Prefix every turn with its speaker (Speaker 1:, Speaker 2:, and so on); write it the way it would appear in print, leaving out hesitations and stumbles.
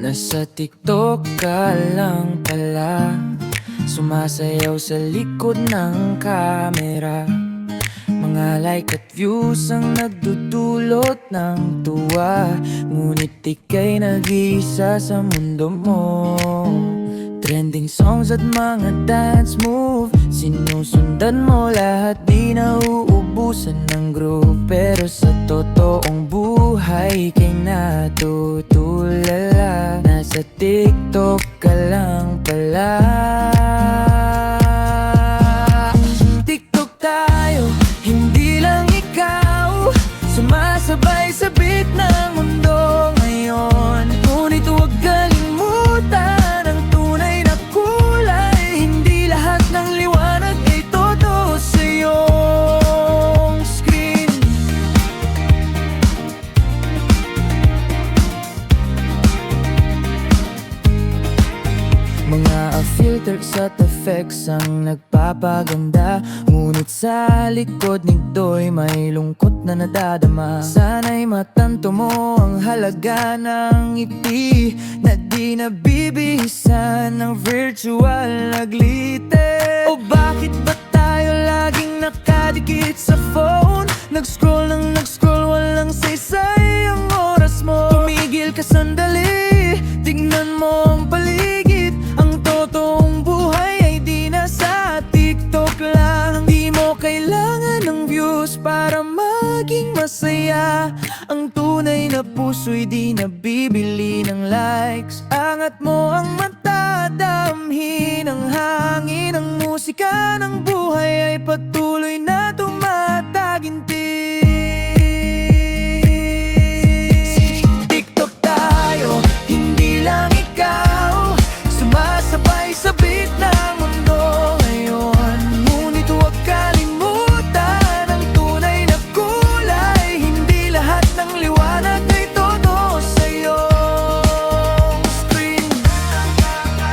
Speaker 1: Nasa TikTok ka lang pala, sumasayaw sa likod ng camera. Mga like at views ang nagdudulot ng tuwa, ngunit ika'y nag-iisa sa mundo mo. Trending songs at mga dance move, sinusundan mo lahat, di nauubusan ng groove. Pero sa totoong buhay kay natutulala, nasa TikTok ka lang pala. TikTok tayo, hindi lang ikaw, sumasabay sa beat ng mundo ngayon. Ngunit huwag kalimutan ang tunay na kulay, hindi lahat ng liwanag ay totoo sa iyong screen. Mga filters at effects ang nagpapaganda, ngunit sa likod nito'y may lungkot na nadadama. Sana'y matanto mo ang halaga ng ngiti na di nabibihisan ng virtual na glitter. O bakit ba tayo laging nakadikit sa phone? Nag-scroll ng nag-scroll, walang saysay ang oras mo. Tumigil ka sandali, tignan mo ang paligid. Ang totoong buhay ay di nasa TikTok lang. Di mo kailangan ng views para maging masaya. Ang tunay na puso'y di nabibili ng likes. Angat mo ang mata, damhin ang hangin. Ang musika ng buhay ay patuloy